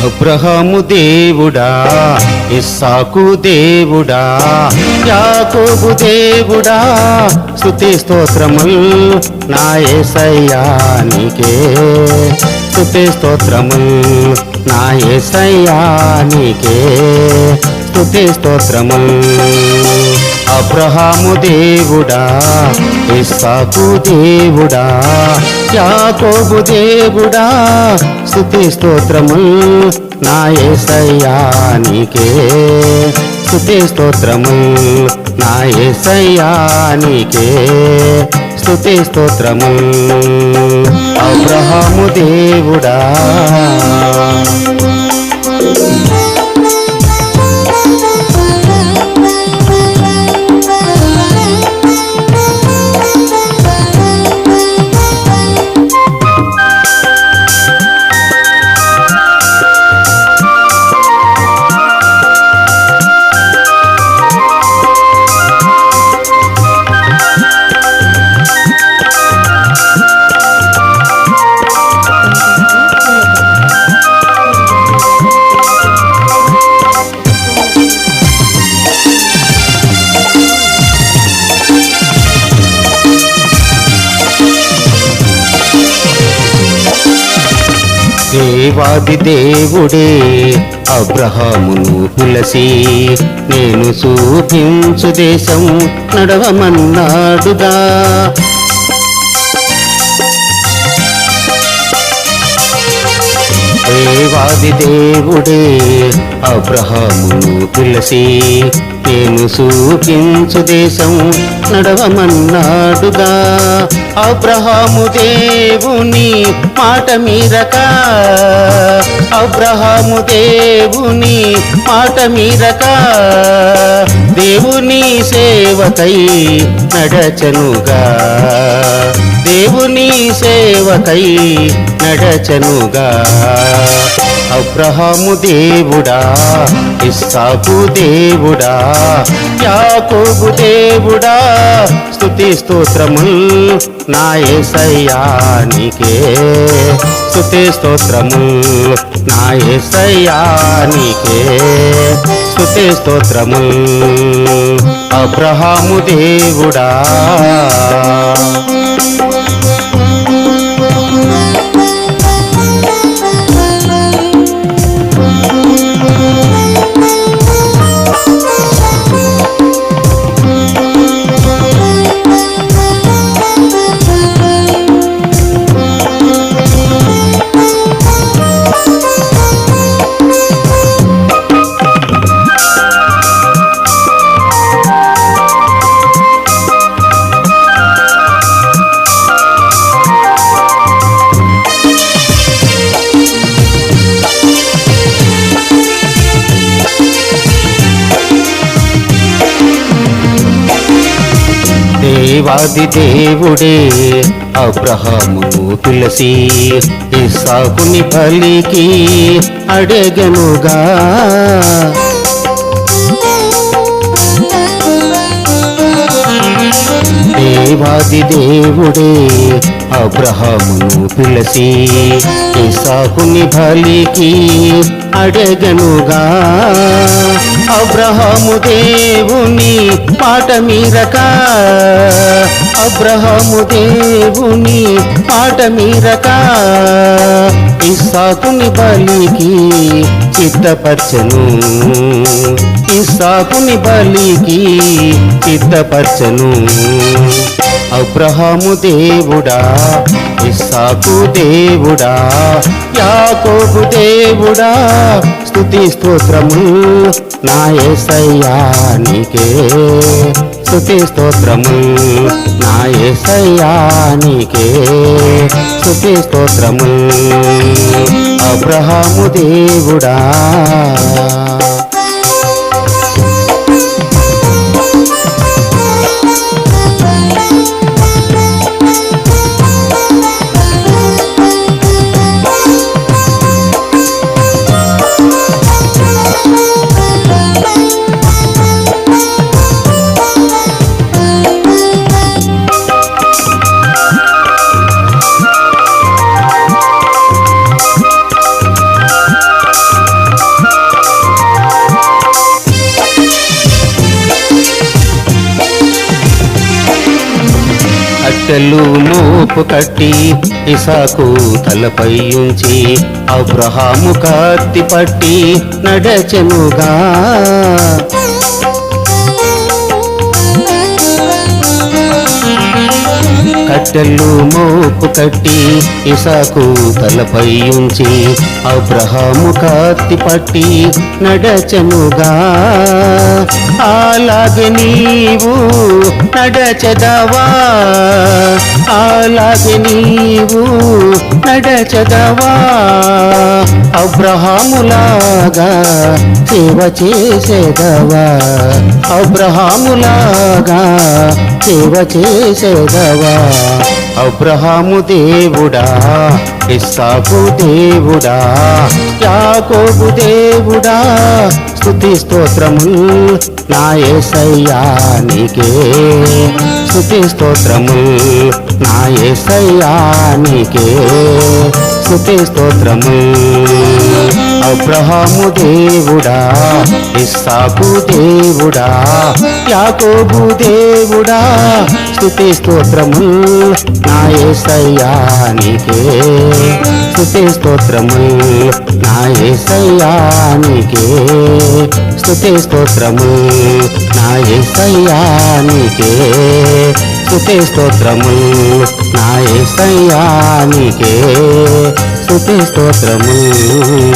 అబ్రహాము దేవుడా, ఇస్సాకు దేవుడా, యాకోబు దేవుడా, స్తుతి స్తోత్రముల్ నా యేసయ్యా నీకే. స్తుతి స్తోత్రముల్ నా యేసయ్యా నీకే. స్తుతి స్తోత్రముల్. అబ్రహాము దేవుడా, ఇస్సాకు దేవుడా, యాకోబు దేవుడా, స్తుతి స్తోత్రముల్ నా యేసయ్యా నీకే. స్తుతి స్తోత్రముల్ నా యేసయ్యా నీకే. స్తుతి స్తోత్రముల్. అబ్రహాము దేవుడా. దేవాది దేవుడే అబ్రహామును పిలసి, నేను చూపించు దేశం నడవమన్నాడుగా. దేవాది దేవుడే అబ్రహామును పిలసి, నేను చూపించు దేశం నడవమన్నాడుగా. అబ్రహాము దేవుని మాట మీరక, అబ్రహాము దేవుని మాట మీరక, దేవుని సేవకై నడచనుగా. దేవుని సేవకై నడచనుగా. అబ్రహాము దేవుడా, ఇస్సాకు దేవుడా, యాకోబు దేవుడా, స్తుతి స్తోత్రముల్ నా యేసయ్యా నీకే. స్తుతి స్తోత్రముల్ నా యేసయ్యా నీకే. స్తుతి స్తోత్రముల్. అబ్రహాము దేవుడా. దేవాది దేవుడే అబ్రహామును పిలసి, ఇస్సాకుని బలికి అడగనుగా. దేవాది దేవుడే అబ్రహామును పిలసి, ఇస్సాకుని బలికి అడగనుగా. అబ్రహాము దేవుని మాట మీరక, అబ్రహాము దేవుని మాట మీరక, ఇస్సాకుని బలికి సిద్ధపరచను. ఇస్సాకుని బలికి సిద్ధపరచను. అబ్రహాము దేవుడా, ఇస్సాకు దేవుడా, యాకోబు దేవుడా, స్తుతి స్తోత్రముల్ నా యేసయ్యా నీకే. స్తుతి స్తోత్రముల్ నా యేసయ్యా నీకే. స్తుతి స్తోత్రముల్. అబ్రహాము దేవుడా. కట్టెలు మోపు కట్టి ఇసాకు తలపై ఉంచి అబ్రహాము కత్తి పట్టి నడచెనుగా. కట్టెలు మోపు కట్టి ఇసాకు తలపై ఉంచి అబ్రహాము కత్తి పట్టి నడచెనుగా. అలాగే నీవు నడచెదవా, అలాగే నీవు నడచెదవా. అబ్రహాములాగా సేవ చేసేదవా, అబ్రహాములాగా సేవ చేసేదవా. అబ్రహాము దేవుడా, ఇస్సాకు దేవుడా, యాకోబు దేవుడా, స్తుతి స్తోత్రముల్ నా యేసయ్యా నీకే. స్తుతి స్తోత్రముల్ నా యేసయ్యా నీకే. స్తుతి స్తోత్రముల్. అబ్రహాము దేవుడా, ఇస్సాకు దేవుడా, యాకోబు దేవుడా, స్తుతి స్తోత్రముల్ నా యేసయ్యా నీకే. స్తుతి స్తోత్రముల్ నా యేసయ్యా నీకే. స్తుతి స్తోత్రముల్ నా యేసయ్యా నీకే. స్తుతి స్తోత్రముల్ నా యేసయ్యా నీకే. స్తుతి స్తోత్రముల్.